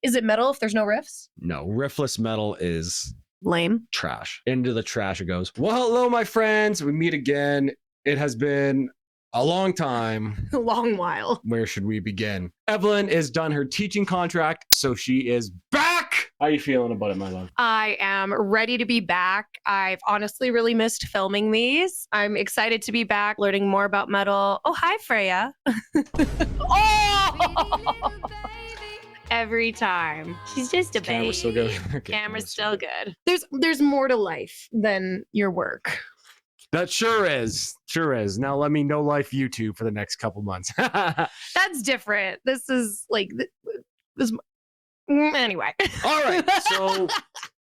Is it metal if there's no riffs? No, riffless metal is Lame. trash. Into the trash it goes. Well, hello, my friends. We meet again. It has been a long time. A long while. Where should we begin? Evelyn is done her teaching contract, so she is back. How are you feeling about it, my love? I am ready to be back. I've honestly really missed filming these. I'm excited to be back, learning more about metal. Oh, hi, Freya. Oh! Every time. She's just a baby. Camera's still good. Okay, Camera's still good. There's more to life than your work. That sure is. Sure is. Now let me no life YouTube for the next couple months. That's different. This is like this. Anyway. All right. So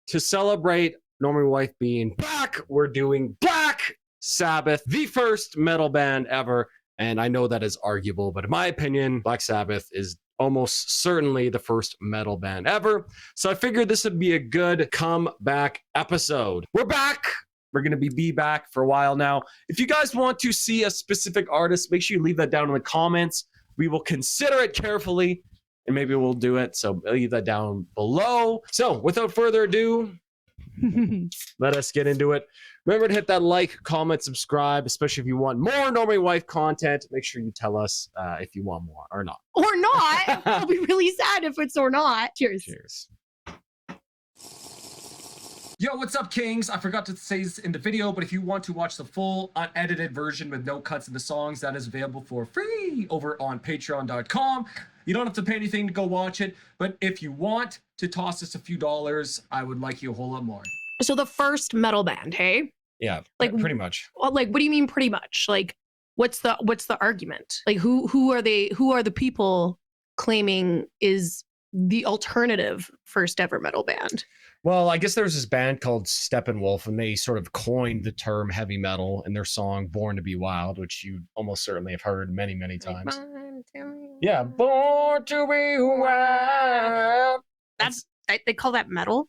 to celebrate Normie Wife being back, we're doing Black Sabbath, the first metal band ever. And I know that is arguable, but in my opinion, Black Sabbath is almost certainly the first metal band ever. So I figured this would be a good comeback episode. We're back. We're going to be back for a while now. If you guys want to see a specific artist, make sure you leave that down in the comments. We will consider it carefully and maybe we'll do it. So leave that down below. So without further ado, let us get into it. Remember to hit that like, comment, subscribe, especially if you want more Normie Wife content. Make sure you tell us if you want more or not. Or not. I'll be really sad if it's or not. Cheers. Cheers. Yo, what's up, Kings? I forgot to say this in the video, but if you want to watch the full unedited version with no cuts of the songs, that is available for free over on patreon.com. You don't have to pay anything to go watch it, but if you want to toss us a few dollars, I would like you a whole lot more. So the first metal band, hey? Yeah, Like pretty much. Well, like, what do you mean pretty much? Like, what's the argument? Like, who are they? Who are the people claiming is the alternative first ever metal band? Well, I guess there's this band called Steppenwolf, and they sort of coined the term heavy metal in their song "Born to Be Wild," which you almost certainly have heard many, many times. Yeah, "Born to Be Wild." They call that metal.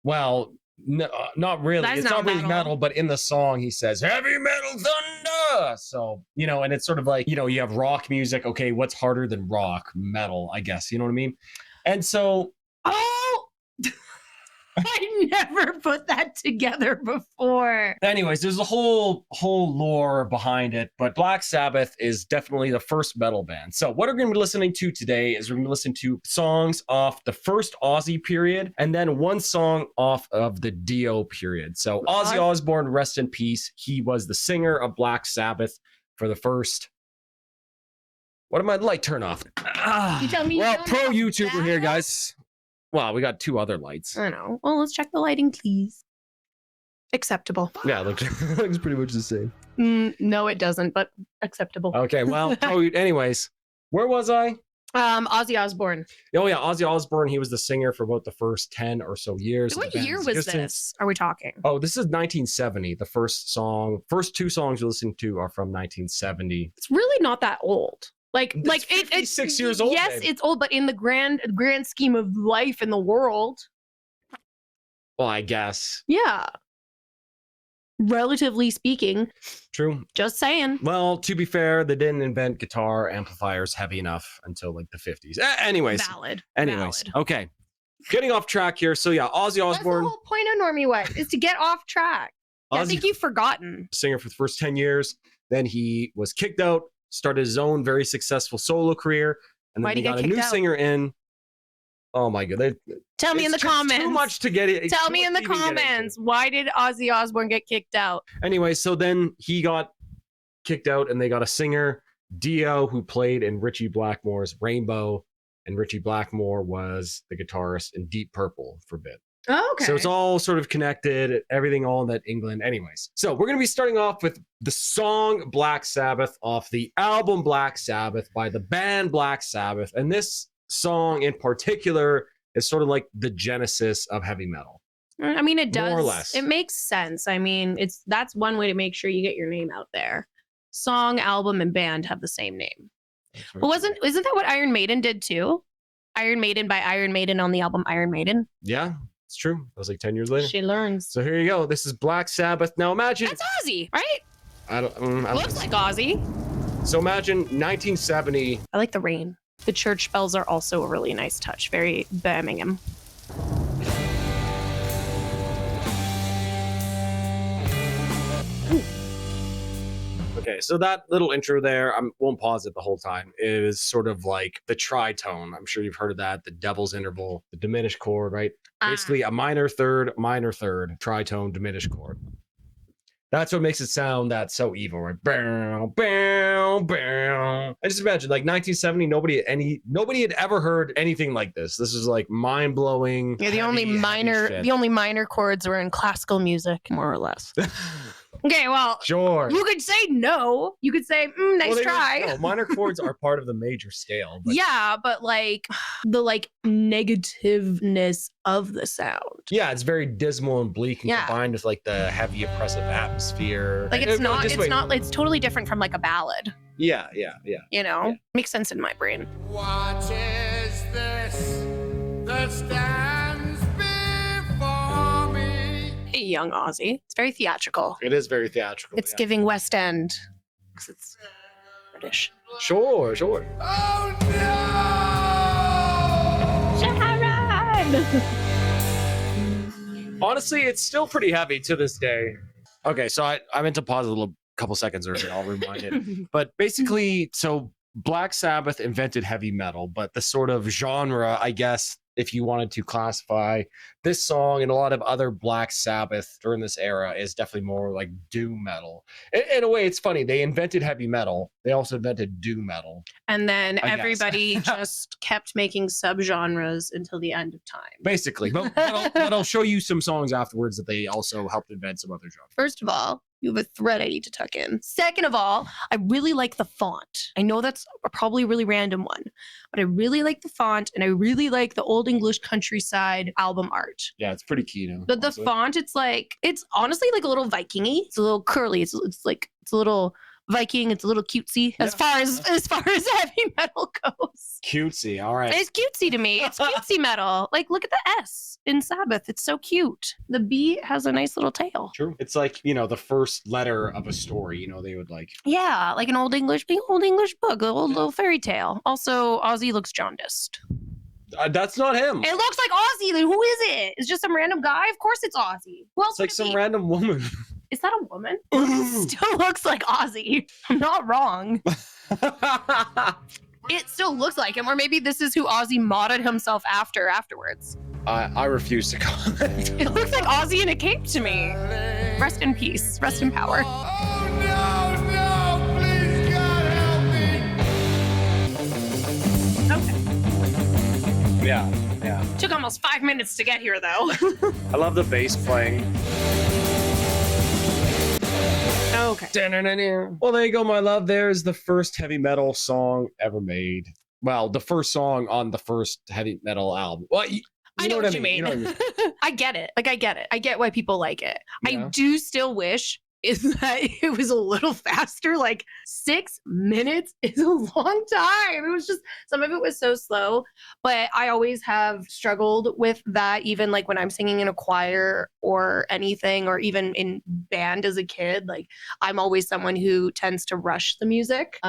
Well, no, not really. That's It's not not really metal. metal, but in the song he says "heavy metal thunder." So and it's sort of like you have rock music. Okay, what's harder than rock? Metal, I guess. You know what I mean? And so, Oh. I never put that together before. anyways, there's a whole lore behind it, but Black Sabbath is definitely the first metal band. So what we're going to be listening to today is we're going to listen to songs off the first Ozzy period and then one song off of the Dio period. So Ozzy Osbourne, rest in peace. He was the singer of Black Sabbath for the first... What did my light turn off? You tell me. Well, pro YouTuber here, guys. Well, we got two other lights. I know. Well, let's check the lighting, please. Acceptable. Yeah, looks pretty much the same. No, it doesn't, but acceptable. Okay, well, anyways, where was I? Ozzy Osbourne. Oh yeah, Ozzy Osbourne. He was the singer for about the first 10 or so years. What year was this? Are we talking? Oh, this is 1970. The first two songs you listen to are from 1970. It's really not that old. It's 56 years old. Yes, babe. it's old, but in the grand scheme of life in the world, Well, I guess. yeah. Relatively speaking, True. just saying. Well, to be fair, they didn't invent guitar amplifiers heavy enough until like the 50s. Anyways. Valid. Okay. Getting off track here. So yeah, Ozzy That's the Osbourne, whole point of Normie Wife, is to get off track. I Ozzy think you've forgotten. singer for the first 10 years. Then he was kicked out, started his own very successful solo career, and then Why'd they he get got a new kicked out? singer in. Oh my god. Tell me in the It's just comments. Too much to get it. Tell me in the comments. Why did Ozzy Osbourne get kicked out? Anyway, so then he got kicked out and they got a singer, Dio, who played in Richie Blackmore's Rainbow. And Richie Blackmore was the guitarist in Deep Purple for a bit. Oh, okay. So it's all sort of connected, everything all in that England. Anyways, so we're going to be starting off with the song Black Sabbath off the album Black Sabbath by the band Black Sabbath. And this song in particular is sort of like the genesis of heavy metal. I mean, it does. More or less. It makes sense. I mean, that's one way to make sure you get your name out there. Song, album, and band have the same name. Well, isn't that what Iron Maiden did too? Iron Maiden by Iron Maiden on the album Iron Maiden. Yeah, it's true. That was like 10 years later. She learns. So here you go. This is Black Sabbath. Now imagine. That's Ozzy, right? I don't Looks like Ozzy. So imagine 1970. I like the rain. The church bells are also a really nice touch. Very Birmingham. Okay, so that little intro there, I won't pause it the whole time, is sort of like the tritone. I'm sure you've heard of that, the devil's interval, the diminished chord, right? Basically a minor third, tritone, diminished chord. That's what makes it sound that so evil, right? Bow, bow, bow. I just imagine, like 1970, nobody had ever heard anything like this. This is like mind blowing. Yeah, the only minor chords were in classical music, more or less. Okay, well, Sure. you could say no. You could say, nice try. No, minor chords are part of the major scale. But yeah, but like the negativeness of the sound. yeah, it's very dismal and bleak, and combined with like the heavy oppressive atmosphere. Like it's totally different from like a ballad. Yeah. You know, makes sense in my brain. What is this that stands before me? Hey, young Ozzy. It's very theatrical. It is very theatrical. It's giving West End because it's British. Sure. Oh no! Sharon! Honestly, it's still pretty heavy to this day. Okay, so I meant to pause a couple seconds earlier. I'll remind it. But basically, so Black Sabbath invented heavy metal, but the sort of genre, I guess, if you wanted to classify this song and a lot of other Black Sabbath during this era, is definitely more like doom metal. In a way, it's funny. They invented heavy metal. They also invented doom metal. And then everybody just kept making subgenres until the end of time. Basically. But I'll show you some songs afterwards that they also helped invent some other genres. First of all, you have a thread I need to tuck in. Second of all, I really like the font. I know that's probably a really random one, but I really like the font, and I really like the Old English Countryside album art. Yeah, it's pretty key. But the font, it's honestly like a little Viking-y. It's a little curly. It's a little Viking. It's a little cutesy as far as heavy metal goes. Cutesy, all right. It's cutesy to me. It's cutesy metal. Like, look at the S in Sabbath. It's so cute. The B has a nice little tail. True. It's like, the first letter of a story. They would like. Yeah, like an old English book, a old little fairy tale. Also, Ozzy looks jaundiced. That's not him. It looks like Ozzy. Then who is it? It's just some random guy. Of course, it's Ozzy. Who else? It's like some random woman. Is that a woman? It still looks like Ozzy. I'm not wrong. It still looks like him, or maybe this is who Ozzy modded himself afterwards. I refuse to comment. It looks like Ozzy in a cape to me. Rest in peace. Rest in power. Oh no, please God help me. Okay. Yeah. Took almost 5 minutes to get here, though. I love the bass playing. Okay. Well, there you go, my love. There's the first heavy metal song ever made. Well, the first song on the first heavy metal album. Well, I know what you mean. I get it. I get it. I get why people like it. Yeah. I do still wish that it was a little faster. Like 6 minutes is a long time. It was just, some of it was so slow, but I always have struggled with that, even like when I'm singing in a choir or anything, or even in band as a kid. Like I'm always someone who tends to rush the music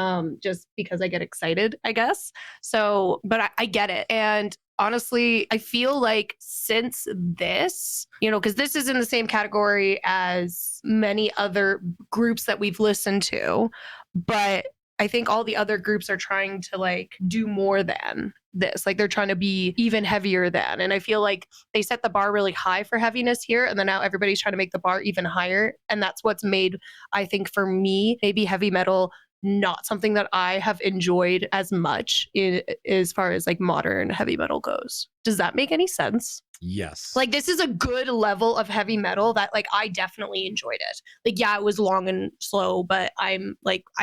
just because I get excited, I guess. So, but I get it. And honestly, I feel like since this, because this is in the same category as many other groups that we've listened to, but I think all the other groups are trying to like do more than this. Like they're trying to be even heavier than. And I feel like they set the bar really high for heaviness here. And then now everybody's trying to make the bar even higher. And that's what's made, I think for me, maybe heavy metal not something that I have enjoyed as much as far as like modern heavy metal goes. Does that make any sense? Yes. Like this is a good level of heavy metal that like I definitely enjoyed it. Like yeah, it was long and slow, but I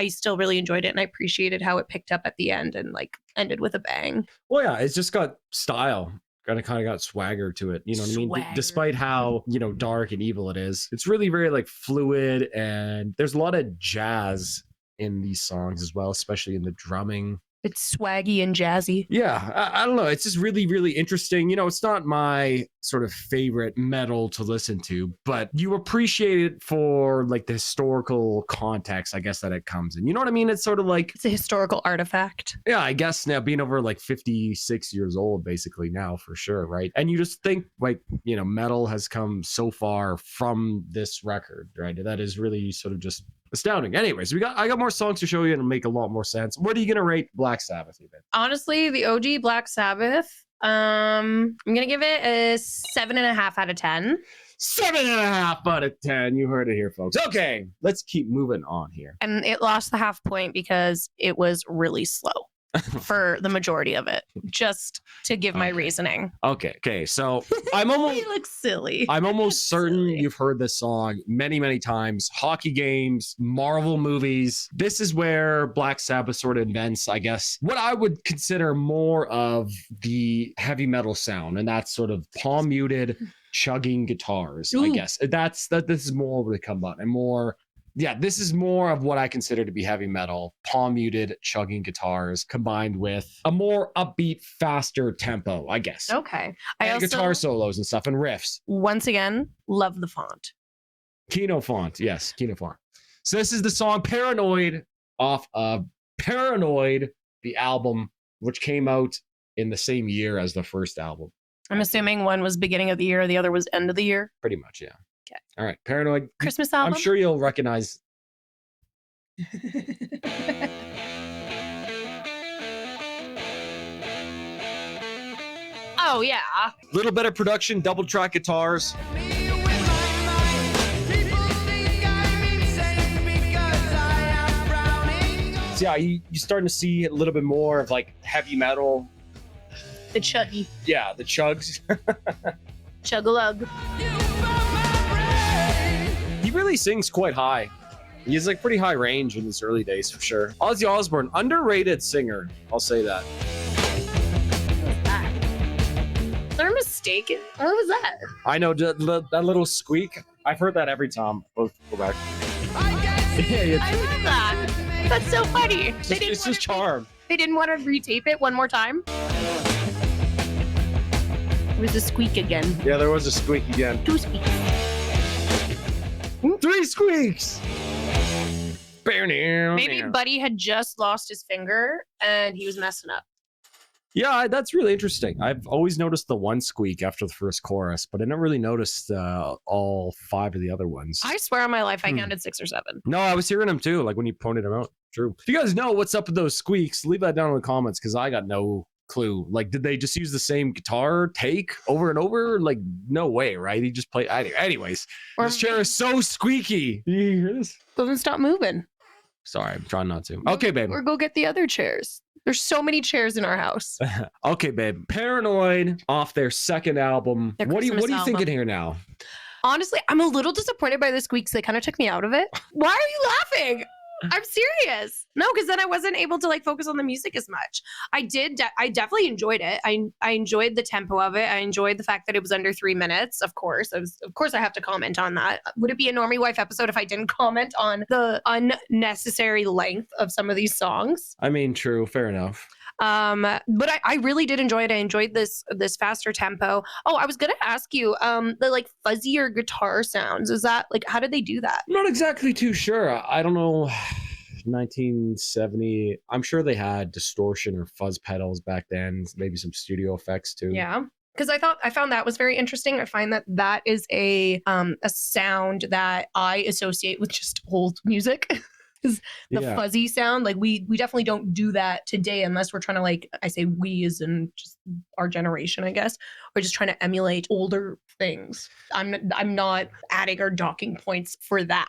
still really enjoyed it, and I appreciated how it picked up at the end and like ended with a bang. Well, yeah, it's just got style. Kind of got swagger to it. You know what I mean? Despite how, dark and evil it is. It's really very like fluid, and there's a lot of jazz in these songs as well, especially in the drumming It's swaggy and jazzy. Yeah, I don't know. It's just really, really interesting. You know, it's not my sort of favorite metal to listen to, but you appreciate it for like the historical context, I guess, that it comes in. You know what I mean? It's sort of like, It's a historical artifact. yeah, I guess now being over like 56 years old, basically now for sure, right? And you just think like, you know, metal has come so far from this record, right? That is really sort of just astounding. Anyways, I got more songs to show you and it'll make a lot more sense. What are you gonna rate Black Sabbath even? Honestly, the OG Black Sabbath, I'm gonna give it a 7.5 out of 10. 7.5 out of 10. You heard it here, folks. Okay, let's keep moving on here. And it lost the half point because it was really slow for the majority of it. Just to give my Okay. reasoning. Okay. So I'm almost You look silly. I'm almost certain Silly. you've heard this song many, many times. Hockey games, Marvel movies. This is where Black Sabbath sort of invents, I guess, what I would consider more of the heavy metal sound, and that's sort of palm muted, chugging guitars. I Ooh. guess this is more where they come out and more. Yeah, this is more of what I consider to be heavy metal, palm muted, chugging guitars combined with a more upbeat, faster tempo, I guess. Okay. I And also, guitar solos and stuff and riffs. once again, love the font. Kino font. Yes, Kino font. So this is the song Paranoid off of Paranoid, the album, which came out in the same year as the first album. I'm assuming one was beginning of the year, the other was end of the year. Pretty much, yeah. Okay. All right, Paranoid. Christmas album. I'm sure you'll recognize. Oh yeah. Little better production, double track guitars. Me with my mind. People think I'm insane because I am frowning. So yeah, you're starting to see a little bit more of like heavy metal. The chuggy. Yeah, the chugs. Chug-a-lug. You found my brain. He really sings quite high. He has like pretty high range in his early days for sure. Ozzy Osbourne, underrated singer. I'll say that. They're mistaken. What was that? I know that little squeak. I've heard that every time. Go back. I guess Yeah, I love that. That's so funny. it's just charm. They didn't want to retape it one more time. It was a squeak again. Yeah, there was a squeak again. 2 squeaks. 3 squeaks. Maybe Buddy had just lost his finger and he was messing up. Yeah, that's really interesting. I've always noticed the one squeak after the first chorus, but I never really noticed all 5 of the other ones. I swear on my life, I counted 6 or 7. No, I was hearing them too, like when you pointed them out. True. If you guys know what's up with those squeaks, leave that down in the comments because I got no clue. Like, did they just use the same guitar take over and over? Like, no way, right? He just played. Anyways, Or this chair is so squeaky. Do you hear this? doesn't stop moving. Sorry, I'm trying not to. Okay, babe. Or go get the other chairs. There's so many chairs in our house. Okay, babe. Paranoid off their second album. Their What are you Christmas thinking album. here now? Honestly, I'm a little disappointed by the squeaks. They kind of took me out of it. Why are you laughing? I'm serious. No, because then I wasn't able to like focus on the music as much. I definitely enjoyed it. I enjoyed the tempo of it. I enjoyed the fact that it was under 3 minutes. Of course, I have to comment on that. Would it be a Normie Wife episode if I didn't comment on the unnecessary length of some of these songs? I mean, true. Fair enough. But I really did enjoy it. I enjoyed this faster tempo. Oh, I was gonna ask you, the like fuzzier guitar sounds. Is that like how did they do that? I'm not exactly too sure. I don't know. 1970. I'm sure they had distortion or fuzz pedals back then. Maybe some studio effects too. Yeah. Because I found that was very interesting. I find that is a sound that I associate with just old music. Is the Yeah. fuzzy sound. Like we definitely don't do that today unless we're trying to like, I say we as in just our generation, I guess. We're just trying to emulate older things. I'm not adding or docking points for that.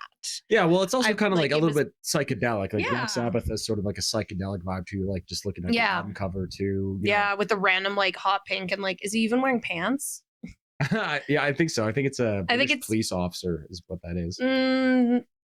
Yeah, well, it's also I- kind of like, like a it little was- bit psychedelic. Like Yeah. Black Sabbath has sort of like a psychedelic vibe to you, like just looking at the Yeah. album cover too. Yeah, with the random like hot pink and like, is he even wearing pants? Yeah, I think so. I think it's a I think British it's- police officer is what that is.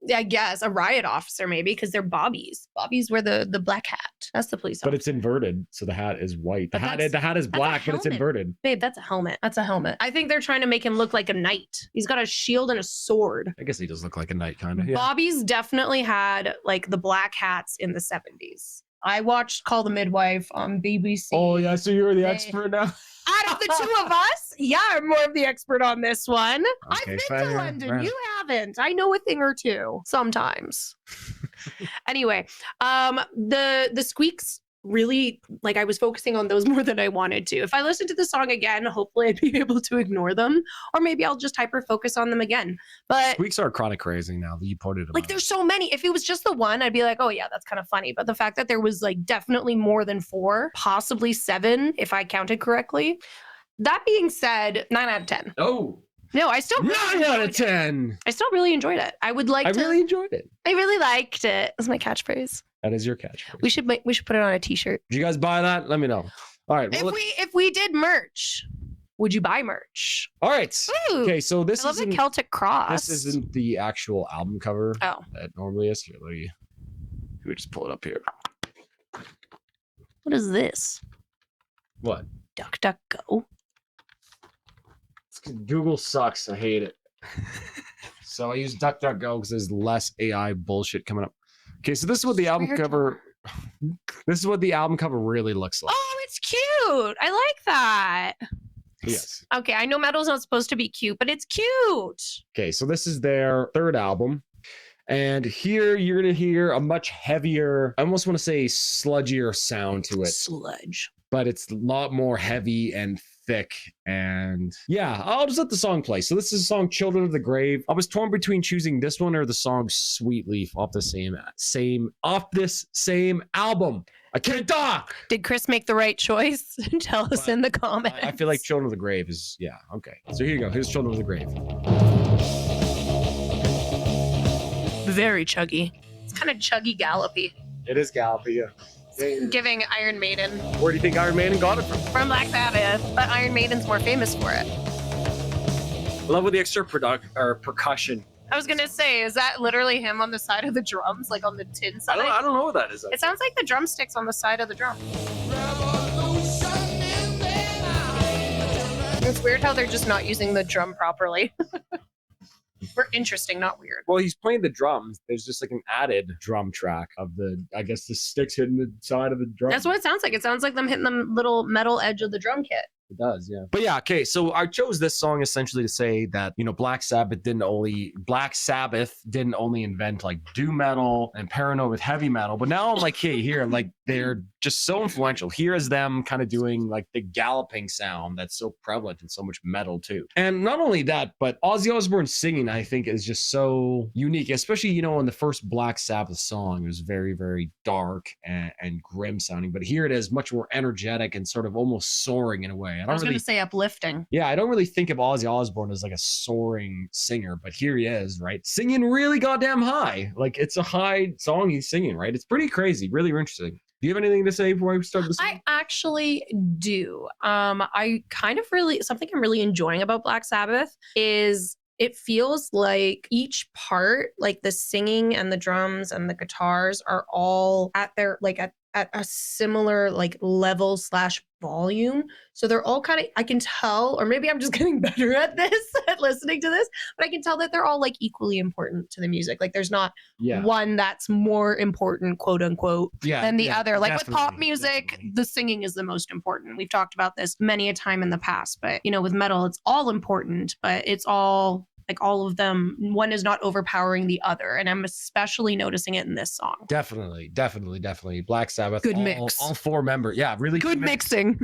Yeah, I guess a riot officer maybe because they're bobbies. Bobbies wear the black hat. That's the police But officer. it's inverted, so the hat is white. The But hat that's- is a black, but it's helmet. inverted. Babe, that's a helmet. That's a helmet. I think they're trying to make him look like a knight. He's got a shield and a sword. I guess he does look like a knight, kind of. Yeah. Bobbies definitely had like the black hats in the 70s. I watched Call the Midwife on BBC. Oh yeah, so you're the They- expert now. Out of the two of us, yeah, I'm more of the expert on this one. I've Okay, been fair, to London. fair. You haven't. I know a thing or two sometimes. Anyway, the squeaks really, like, I was focusing on those more than I wanted to. If I listen to the song again, hopefully I'd be able to ignore them, or maybe I'll just hyper focus on them again. But Squeaks are chronic crazy now that you pointed them like, out. there's so many. If it was just the one, I'd be like, oh yeah, that's kind of funny. But the fact that there was like definitely more than 4, possibly 7, if I counted correctly. That being said, 9 out of 10. Oh, No, I still 9 out of 10. I still really enjoyed it. I would like I to. really enjoyed it. I really liked it. That's my catchphrase. That is your catchphrase. We should put it on a T-shirt. Did you guys buy that? Let me know. All right. Well, If we did merch, would you buy merch? all right. Ooh, Okay, so this I love the isn't Celtic cross. this isn't the actual album cover Oh, that normally is. Here, let me just pull it up here. what is this? What? Duck, duck, go. Google sucks. I hate it. So I use DuckDuckGo because there's less AI bullshit coming up. Okay, so this is what the album Weird. cover. This is what the album cover really looks like. Oh, it's cute. I like that. Yes. Okay, I know metal's not supposed to be cute, but it's cute. Okay, so this is their third album. And here you're going to hear a much heavier, I almost want to say sludgier sound to it, Sludge. but it's a lot more heavy and thick. And yeah, I'll just let the song play. So this is the song Children of the Grave. I was torn between choosing this one or the song Sweet Leaf off this same album. I can't talk. Did Chris make the right choice? Tell us But in the comments. I feel like Children of the Grave is, yeah, okay. So here you go. Here's Children of the Grave. Very chuggy. It's kind of chuggy gallopy. It is Gallopy, yeah. Giving Iron Maiden Where do you think Iron Maiden got it from? Black Sabbath, but Iron Maiden's more famous for it. I love with the extra percussion. I was gonna say, is that literally him on the side of the drums, like on the tin side? I don't know what that is. It sounds like the drumsticks on the side of the drum. It's weird how they're just not using the drum properly. We're interesting, not weird. Well, he's playing the drums. There's just like an added drum track of the, I guess, the sticks hitting the side of the drum. That's what it sounds like. It sounds like them hitting the little metal edge of the drum kit. It does, yeah. But yeah, okay. So I chose this song essentially to say that, you know, Black Sabbath didn't only invent like doom metal and paranoid with heavy metal, but now I'm like, hey, here, like they're just so influential. Here is them kind of doing like the galloping sound that's so prevalent in so much metal too. And not only that, but Ozzy Osbourne singing, I think, is just so unique, especially, you know, in the first Black Sabbath song, it was very, very dark and grim sounding, but here it is much more energetic and sort of almost soaring in a way. I was going to say uplifting. Yeah, I don't really think of Ozzy Osbourne as like a soaring singer, but here he is, right? Singing really goddamn high. Like it's a high song he's singing, right? It's pretty crazy, really interesting. Do you have anything to say before I start this? I actually do. I kind of really, something I'm really enjoying about Black Sabbath is it feels like each part, like the singing and the drums and the guitars are all at their, like at a similar like level / volume. So they're all kind of, I can tell, or maybe I'm just getting better at this, at listening to this, but I can tell that they're all like equally important to the music. Like there's not one that's more important, quote unquote, than the other. Like with pop music, the singing is the most important. We've talked about this many a time in the past, but you know, with metal, it's all important, but it's all like all of them, one is not overpowering the other. And I'm especially noticing it in this song. Definitely. Black Sabbath. Good all, mix. All 4 members. Yeah, really Good mixing.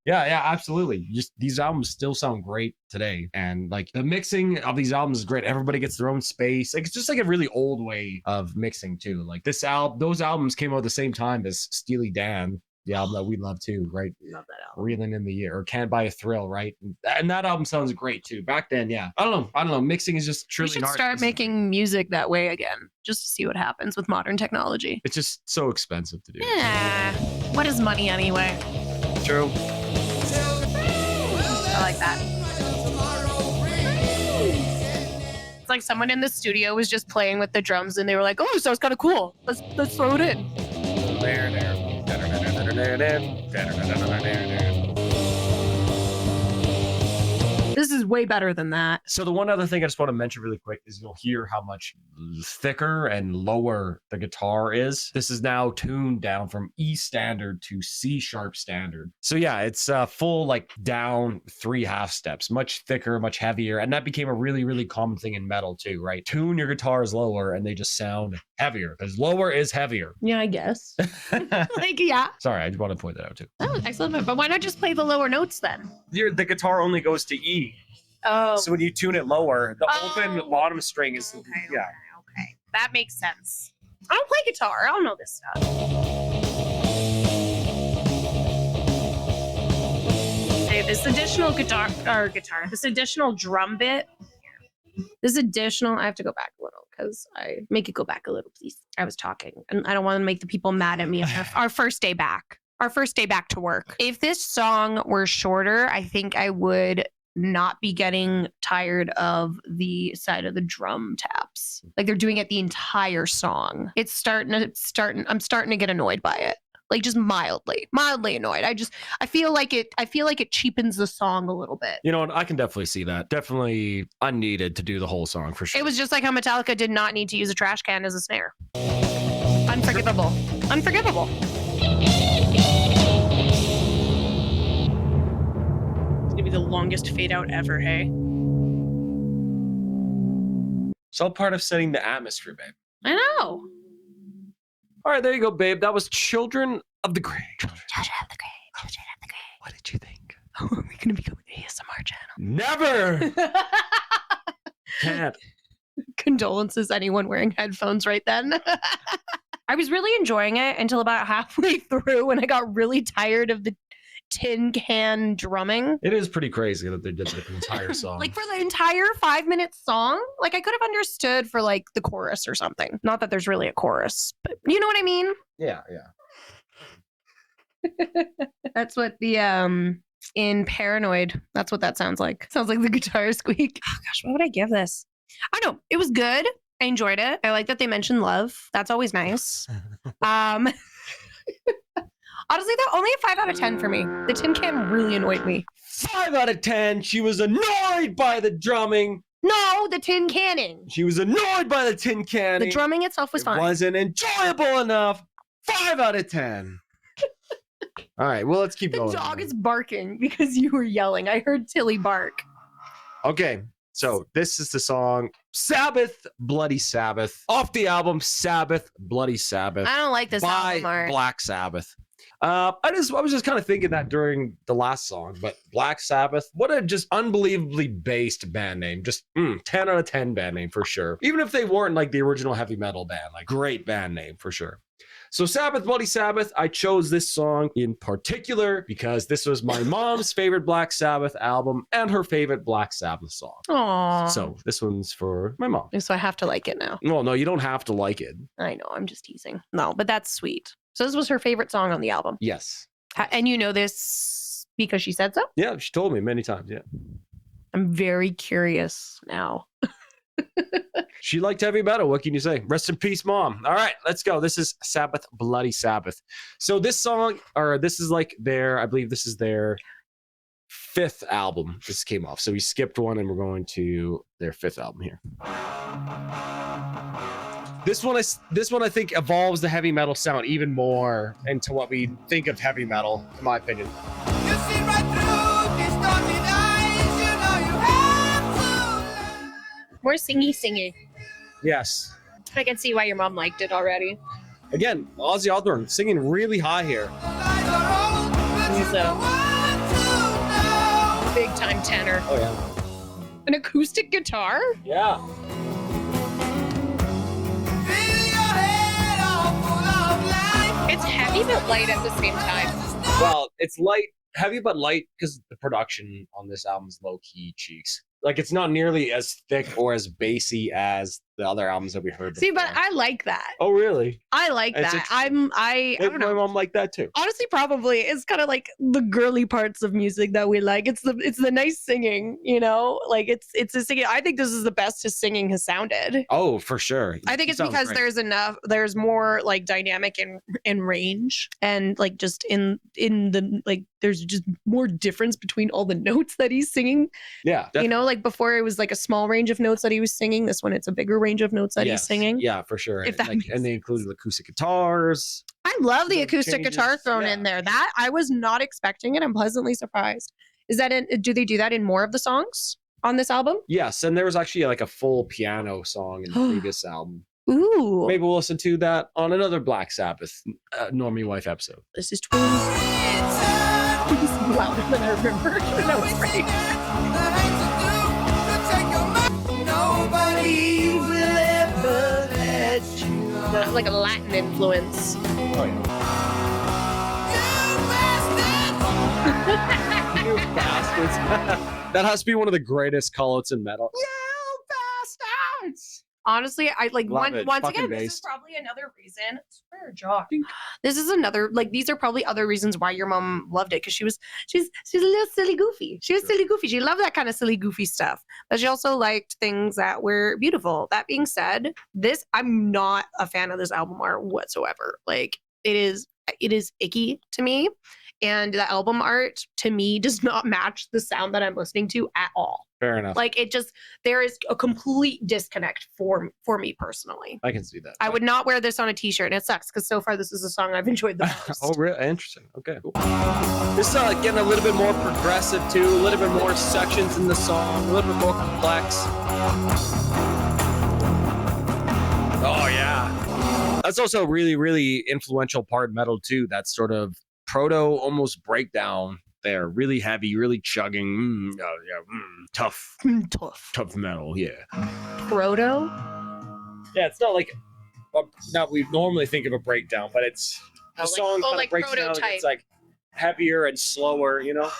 Yeah, absolutely. Just these albums still sound great today. And like the mixing of these albums is great. Everybody gets their own space. Like it's just like a really old way of mixing too. Like those albums came out at the same time as Steely Dan, the album that we love too, right? Love that album. Reeling in the Year or Can't Buy a Thrill, right? And that album sounds great too. Back then, yeah. I don't know. Mixing is just We truly should start making music that way again, just to see what happens with modern technology. It's just so expensive to do. Yeah. What is money anyway? True. I like that. It's like someone in the studio was just playing with the drums and they were like, oh, sounds kind of cool. Let's throw it in. This This is way better than that. So the one other thing I just want to mention really quick is you'll hear how much thicker and lower the guitar is. This is now tuned down from E standard to C sharp standard. So yeah, it's full like down 3 half steps, much thicker, much heavier. And that became a really, really common thing in metal too, right? Tune your guitars lower and they just sound heavier because lower is heavier. Yeah, I guess. Like, yeah. Sorry, I just want to point that out too. That was excellent. But why not just play the lower notes then? The guitar only goes to E. Oh. So when you tune it lower, the Oh. open bottom string is, yeah. Okay. That makes sense. I don't play guitar. I don't know this stuff. Okay, this additional this additional drum bit. This additional, I have to go back a little because I make it go back a little, please. I was talking and I don't want to make the people mad at me. Our first day back. Our first day back to work. If this song were shorter, I think I would not be getting tired of the side of the drum taps. Like they're doing it the entire song. I'm starting to get annoyed by it. Like just mildly annoyed. I feel like it cheapens the song a little bit. You know what? I can definitely see that. Definitely unneeded to do the whole song for sure. It was just like how Metallica did not need to use a trash can as a snare. Unforgivable. Unforgivable. It's gonna be the longest fade out ever, hey? It's all part of setting the atmosphere, babe. I know. All right, there you go, babe. That was Children of the Grave. Children of the Grave. Children of the Grave. What did you think? Oh, are we gonna become an ASMR channel? Never. Can't. Condolences, anyone wearing headphones right then. I was really enjoying it until about halfway through when I got really tired of the tin can drumming. It is pretty crazy that they did the entire song. Like for the entire 5-minute song, like I could have understood for like the chorus or something. Not that there's really a chorus, but you know what I mean? yeah. That's what the in Paranoid, that's what that sounds like. Sounds like the guitar squeak. Oh gosh, what would I give this? I don't know. It was good. I enjoyed it. I like that they mentioned love. That's always nice. Honestly, though, only a 5 out of 10 for me. The tin can really annoyed me. 5 out of 10. She was annoyed by the drumming. No, the tin canning. She was annoyed by the tin canning. The drumming itself was It fine. wasn't enjoyable enough. 5 out of 10. All right, well, let's keep The going. dog is barking because you were yelling. I heard Tilly bark. Okay, so this is the song Sabbath, Bloody Sabbath, off the album Sabbath, Bloody Sabbath I don't like this by album art. Black Sabbath. I was just kind of thinking that during the last song, but Black Sabbath, what a just unbelievably based band name. Just 10 out of 10 band name for sure. Even if they weren't like the original heavy metal band, like great band name for sure. So Sabbath, Bloody Sabbath, I chose this song in particular because this was my mom's favorite Black Sabbath album and her favorite Black Sabbath song. Aww. So this one's for my mom. So I have to like it now. No, you don't have to like it. I know, I'm just teasing. No, but that's sweet. So this was her favorite song on the album. Yes. And you know this because she said so? Yeah, she told me many times. Yeah. I'm very curious now. She liked heavy metal. What can you say? Rest in peace, Mom. All right, let's go. This is Sabbath, Bloody Sabbath. So this song, or this is like I believe this is their 5th album. This came off. So we skipped one and we're going to their 5th album here. This one I think evolves the heavy metal sound even more into what we think of heavy metal, in my opinion. You see right through these starting eyes, you know you have to. More singy. Yes. I can see why your mom liked it already. Again, Ozzy Osbourne singing really high here. He's a big time tenor. Oh yeah. An acoustic guitar? Yeah. It's heavy but light at the same time. Well, it's heavy but light because the production on this album is low key cheeks. like it's not nearly as thick or as bassy as the other albums that we heard. See, but before. I like that. Oh, really? I like That's that. interesting. I Maybe don't my know. mom liked that too. Honestly, probably it's kind of like the girly parts of music that we like. It's the nice singing, you know, like it's the singing. I think this is the best his singing has sounded. Oh, for sure. I think it's Sounds because great. there's more like dynamic in range, and like just in the like there's just more difference between all the notes that he's singing. Yeah, You know, like before it was like a small range of notes that he was singing. This one it's a bigger range of notes that he's singing. Yeah, for sure. If that Like, makes and they included acoustic guitars. I love the Those acoustic guitar changes, thrown yeah. in there. That I was not expecting it. I'm pleasantly surprised. Is that do they do that in more of the songs on this album? Yes, and there was actually like a full piano song in the previous album. Ooh. Maybe we'll listen to that on another Black Sabbath Normie Wife episode. This is twins. Louder than I remember. That was right. Nobody will ever let you go. That's like a Latin influence. Oh yeah. You You bastards. That has to be one of the greatest call-outs in metal. Honestly, I like Love it. once Fucking again, this is based. probably another reason. Swear, Jock. This is another like these are probably other reasons why your mom loved it because she's a little silly goofy. She was silly goofy. She loved that kind of silly goofy stuff, but she also liked things that were beautiful. That being said, I'm not a fan of this album art whatsoever. Like it is icky to me, and the album art to me does not match the sound that I'm listening to at all. Fair enough. Like there is a complete disconnect for me personally. I can see that. I would not wear this on a t-shirt, and it sucks because so far this is a song I've enjoyed the most. Oh, really? Interesting. Okay. Cool. This is getting a little bit more progressive too. A little bit more sections in the song. A little bit more complex. Oh yeah. That's also a really, really influential part of metal too. That sort of proto almost breakdown. They're really heavy, really chugging. Tough metal. Yeah. Proto? Yeah, it's not like now we normally think of a breakdown, but it's the song kind like of breaks down. prototype. It's like heavier and slower, you know?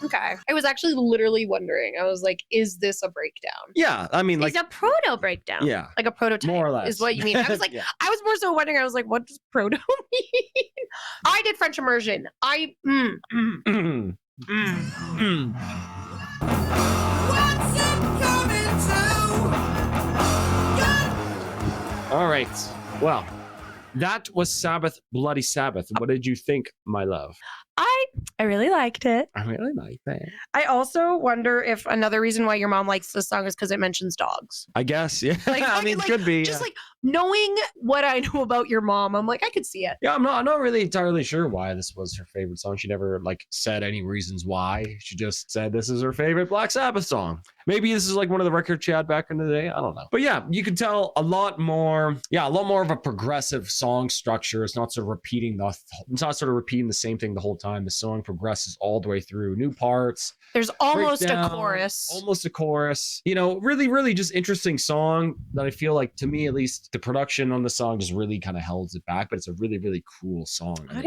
Okay. I was actually literally wondering. I was like, is this a breakdown? Yeah, I mean, like, It's a proto breakdown. yeah, Like a prototype. more or less Is what you mean. I was like, Yeah. I was more so wondering, I was like, what does proto mean? I did French immersion. Mm. All right. Well, that was Sabbath, Bloody Sabbath. What did you think, my love? I really liked it. I really like that. I also wonder if another reason why your mom likes this song is because it mentions dogs. I guess, yeah. Like, I mean, it could be. Just yeah. like knowing what I know about your mom, I'm like, I could see it. Yeah, I'm not really entirely sure why this was her favorite song. She never like said any reasons why. She just said this is her favorite Black Sabbath song. Maybe this is like one of the records she had back in the day. I don't know. But yeah, you can tell a lot more of a progressive song structure. It's not sort of repeating the same thing the whole time. The song progresses all the way through. New parts. There's almost breakdown, a chorus. Almost a chorus. You know, really, really just interesting song that I feel like, to me at least, the production on the song just really kind of held it back, but it's a really, really cool song. I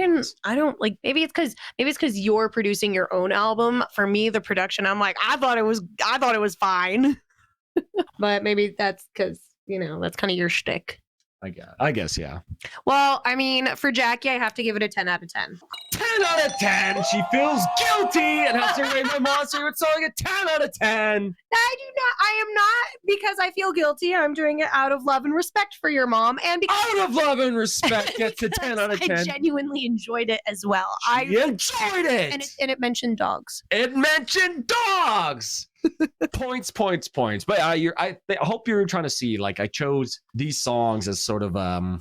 don't like, maybe it's because you're producing your own album. For me, the production, I'm like, I thought it was fine. But maybe that's because, that's kind of your shtick. I guess, yeah. Well, I mean, for Jackie, I have to give it a 10 out of 10. 10 out of 10. She feels guilty and has to rate my monster with song a 10 out of 10. I am not because I feel guilty. I'm doing it out of love and respect for your mom, and because Out of love and respect, gets a 10 out of 10. I genuinely enjoyed it as well. She enjoyed it. And it mentioned dogs. It mentioned dogs. points. But I hope you're trying to see, like, I chose these songs as sort of I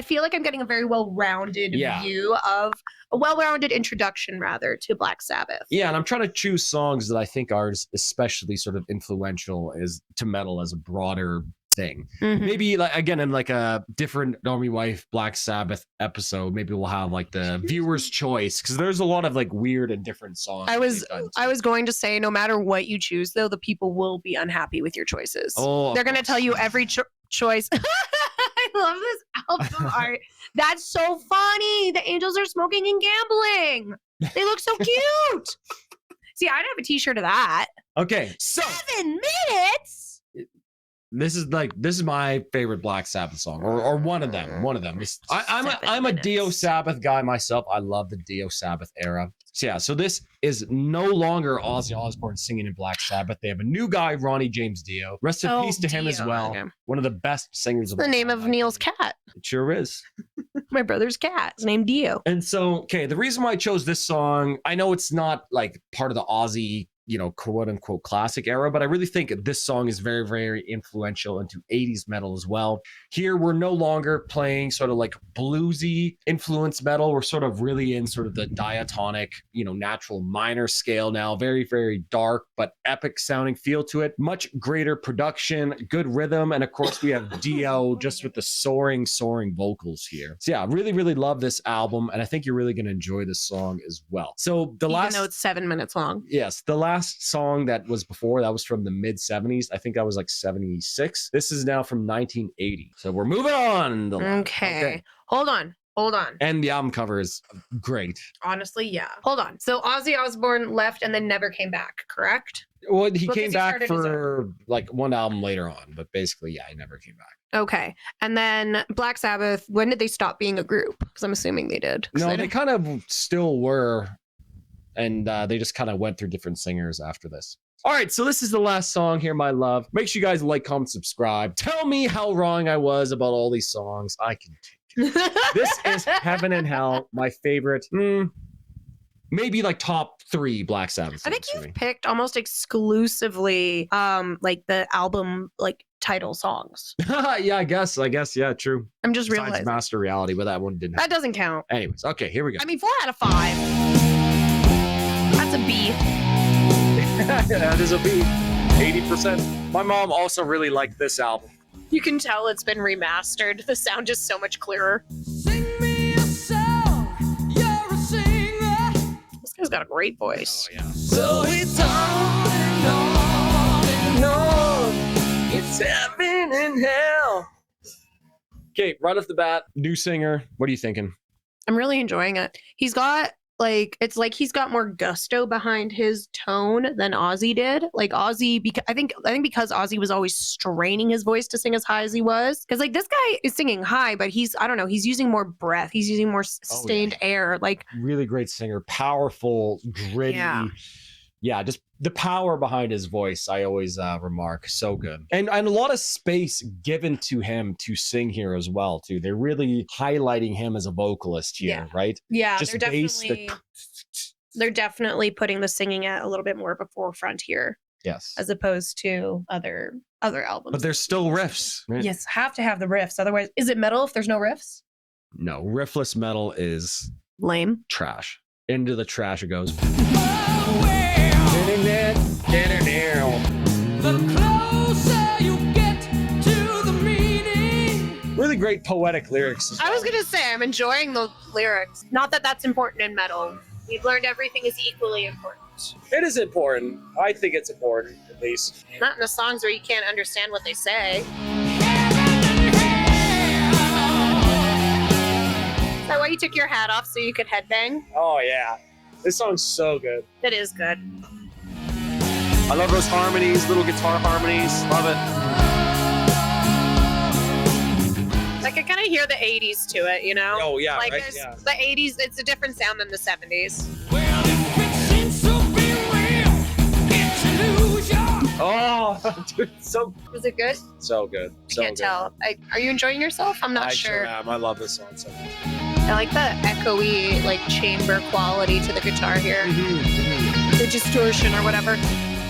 feel like I'm getting a very well-rounded view of a well-rounded introduction, rather, to Black Sabbath. Yeah, and I'm trying to choose songs that I think are especially sort of influential to metal as a broader thing. Mm-hmm. Maybe like again in like a different Normie Wife Black Sabbath episode, maybe we'll have like the viewer's choice, because there's a lot of like weird and different songs. I was going to say, no matter what you choose, though, the people will be unhappy with your choices. Oh, they're going to tell you every choice. I love this album art. That's so funny. The angels are smoking and gambling. They look so cute. See, I'd have a t-shirt of that. Okay, so 7 minutes. this is my favorite Black Sabbath song, or one of them. One of them. I'm a Dio Sabbath guy myself. I love the Dio Sabbath era. So yeah, so this is no longer Ozzy Osbourne singing in Black Sabbath. They have a new guy, Ronnie James Dio. Rest in peace to him as Dio. well. Okay. One of the best singers of The all name time, of I Neil's think. cat. It sure is. My brother's cat. His name Dio. And so, okay, the reason why I chose this song, I know it's not like part of the Ozzy, quote unquote classic era, but I really think this song is very, very influential into 80s metal as well. Here, we're no longer playing sort of like bluesy influence metal. We're sort of really in sort of the diatonic, natural minor scale now. Very, very dark, but epic sounding feel to it. Much greater production, good rhythm. And of course, we have Dio just with the soaring vocals here. So yeah, really, really love this album. And I think you're really going to enjoy this song as well. So the Even though it's 7 minutes long. Yes, the last song that was before, that was from the mid 70s. I think that was like 76. This is now from 1980. So we're moving on. Okay. Hold on. And the album cover is great. Honestly, yeah. Hold on. So Ozzy Osbourne left and then never came back, correct? Well, he Because came he back started his for like one album later on, but basically, yeah, he never came back. Okay. And then Black Sabbath, when did they stop being a group? Because I'm assuming they did. 'Cause No, I they don't- kind of still were. And they just kind of went through different singers after this. All right, so this is the last song here, my love. Make sure you guys like, comment, subscribe. Tell me how wrong I was about all these songs. I can take it. This is Heaven and Hell, my favorite. Maybe like top 3 Black Sabbath I think songs for me. you've picked almost exclusively like the album like title songs. Yeah, I guess, yeah, true. I'm just Besides realizing Master Reality, but that one didn't that happen. doesn't count. Anyways, okay, here we go. I mean, 4 out of 5. That's a B. That is a B. 80%. My mom also really liked this album. You can tell it's been remastered. The sound is so much clearer. Sing me a song, you're a singer. This guy's got a great voice. Oh, yeah. So it's on and on and on. It's heaven and hell. Okay, right off the bat, new singer. What are you thinking? I'm really enjoying it. He's got it's like he's got more gusto behind his tone than Ozzy did. Like Ozzy, because I think because Ozzy was always straining his voice to sing as high as he was. Because like this guy is singing high, but he's using more breath. He's using more sustained air. Like Really great singer, powerful, gritty. Yeah, just the power behind his voice, I always remark. So good. And a lot of space given to him to sing here as well, too. They're really highlighting him as a vocalist here, right? yeah, Just they're bass, definitely putting the singing at a little bit more of a forefront here, Yes. as opposed to other albums. But there's still riffs. Right? Yes, have to have the riffs. Otherwise, is it metal if there's no riffs? No, riffless metal is Lame. trash. Into the trash it goes. Oh, well, the closer you get to the meaning. Really great poetic lyrics. as I was well. gonna say I'm enjoying the lyrics. Not that that's important in metal. We've learned everything is equally important. It is important. I think it's important, at least. Not in the songs where you can't understand what they say. Is that why you took your hat off so you could headbang? Oh, yeah. This song's so good. It is good. I love those harmonies, little guitar harmonies. Love it. Like I kind of hear the 80s to it, you know? Oh, yeah, Like right? there's Yeah. the 80s, it's a different sound than the 70s. Well, if it seems to be real, it's illusion. Oh, dude, so Was it good? good. So Can't good. tell. Are you enjoying yourself? I'm not I sure. am. I love this song so much. I like the echoey, like chamber quality to the guitar here. The distortion or whatever.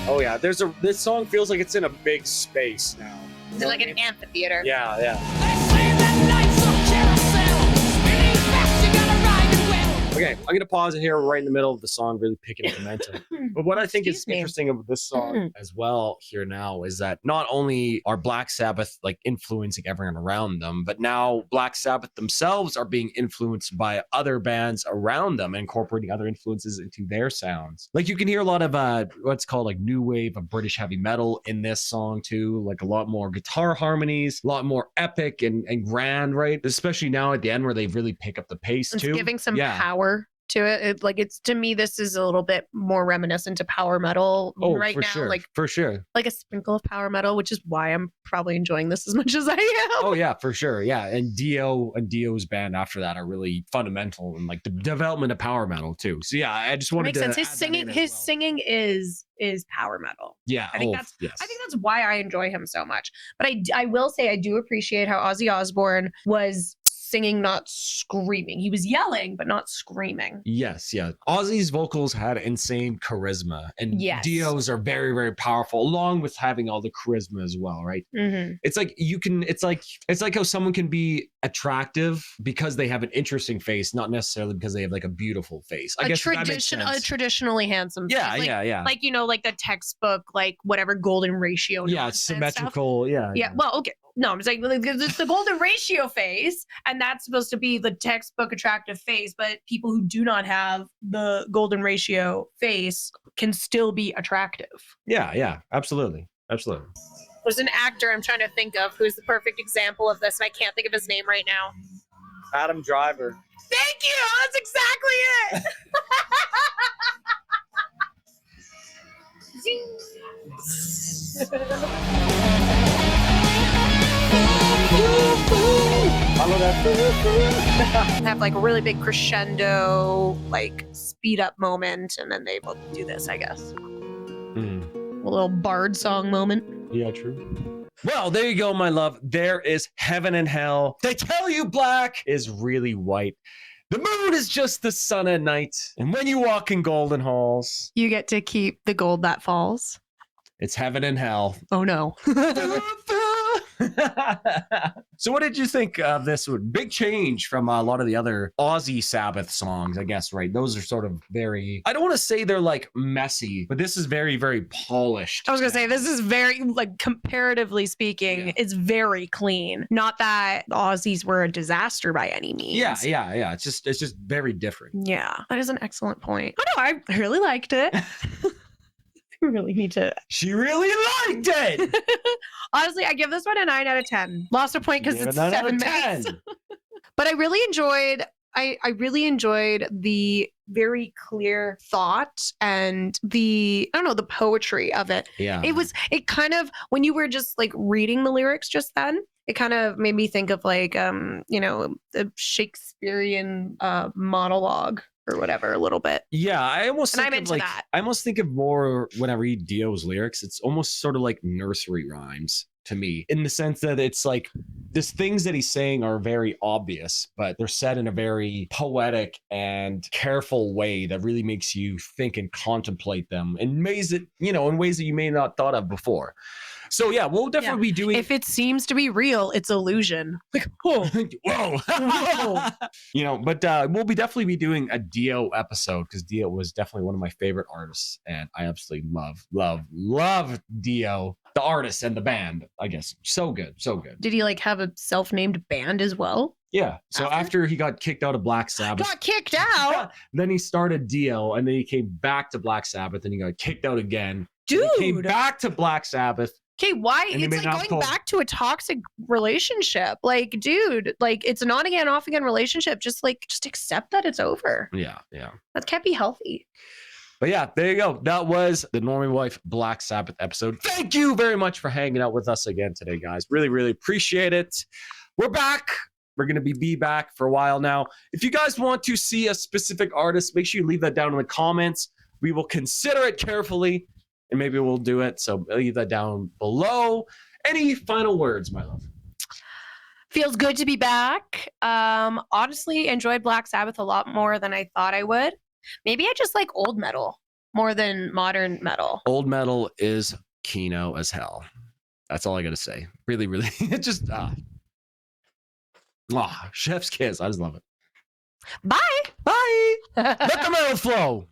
Oh yeah, this song feels like it's in a big space now. It's like an amphitheater. Yeah. They say that life's a carousel, spinning fast, you gotta ride it well. Okay, I'm gonna pause it here right in the middle of the song, really picking up momentum. But what I think is Excuse me. interesting about this song as well here now is that not only are Black Sabbath like influencing everyone around them, but now Black Sabbath themselves are being influenced by other bands around them, incorporating other influences into their sounds. Like you can hear a lot of what's called like new wave of British heavy metal in this song too, like a lot more guitar harmonies, a lot more epic and grand, right? Especially now at the end where they really pick up the pace It's too. giving some Yeah. power. to it. Like it's to me, this is a little bit more reminiscent to power metal right for now. sure. Like For sure. like a sprinkle of power metal, which is why I'm probably enjoying this as much as I am. Oh yeah, for sure. Yeah, and Dio and Dio's band after that are really fundamental in like the development of power metal too. So yeah, I just wanted Makes to sense. His add that singing, in as his well. singing is power metal. Yeah, I think that's yes. I think that's why I enjoy him so much. But I will say I do appreciate how Ozzy Osbourne was singing, not screaming. He was yelling, but not screaming. Yes, yeah. Ozzy's vocals had insane charisma, and Yes. Dio's are very, very powerful, along with having all the charisma as well, right? Mm-hmm. It's like you can. It's like how someone can be attractive because they have an interesting face, not necessarily because they have like a beautiful face. I guess that makes sense. A traditionally handsome Yeah, face. Like, yeah. like like the textbook, like whatever golden ratio. Yeah, nonsense stuff. symmetrical. Yeah. Yeah. Well, okay. No, I'm saying like, it's the golden ratio face, and that's supposed to be the textbook attractive face. But people who do not have the golden ratio face can still be attractive. Yeah. Absolutely. There's an actor I'm trying to think of who's the perfect example of this, and I can't think of his name right now. Adam Driver. Thank you. That's exactly it. Follow that. Have like a really big crescendo, like speed up moment, and then they both do this, I guess. A little bard song moment. Yeah, true. Well, there you go, my love. There is heaven and hell. They tell you black is really white. The moon is just the sun at night. And when you walk in golden halls, You get to keep the gold that falls. it's heaven and hell. Oh no. So what did you think of this one? Big change from a lot of the other Aussie Sabbath songs, I guess, right? Those are sort of very, I don't want to say they're like messy, but this is very, very polished. I was gonna say this is very, like, comparatively speaking, Yeah. it's very clean. Not that the Aussies were a disaster by any means. Yeah. It's just very different. Yeah, that is an excellent point. Oh no, I really liked it. I really need to. She really liked it. Honestly, I give this one a 9 out of 10. Lost a point because Give it's it a 9 out 7 of minutes. 10. But I really enjoyed. I really enjoyed the very clear thought and the poetry of it. Yeah. It kind of, when you were just like reading the lyrics just then, it kind of made me think of like the Shakespearean monologue or whatever a little bit. Yeah, I almost And think I'm of into like that. I almost think of more when I read Dio's lyrics. It's almost sort of like nursery rhymes to me, in the sense that it's like these things that he's saying are very obvious, but they're said in a very poetic and careful way that really makes you think and contemplate them in ways that you may not thought of before. So yeah, we'll definitely be doing. If it seems to be real, it's illusion. Like, whoa. Whoa. Whoa. But we'll definitely be doing a Dio episode because Dio was definitely one of my favorite artists, and I absolutely love Dio, the artist and the band. I guess so good. Did he like have a self-named band as well? Yeah. So after he got kicked out of Black Sabbath, Got kicked out? then he started Dio, and then he came back to Black Sabbath, and he got kicked out again. Then he came Dude. back to Black Sabbath. Okay, why? And he It's made like an going album called- back to a toxic relationship. Like, dude, like it's an on again, off again relationship. Just accept that it's over. Yeah. That can't be healthy. But yeah, there you go. That was the Normie Wife Black Sabbath episode. Thank you very much for hanging out with us again today, guys. Really, really appreciate it. We're back. We're going to be back for a while now. If you guys want to see a specific artist, make sure you leave that down in the comments. We will consider it carefully, and maybe we'll do it. So leave that down below. Any final words, my love? Feels good to be back. Honestly, enjoyed Black Sabbath a lot more than I thought I would. Maybe I just like old metal more than modern metal. Old metal is Kino as hell. That's all I got to say. Really, really. It just, chef's kiss. I just love it. Bye. Bye. Let the metal flow.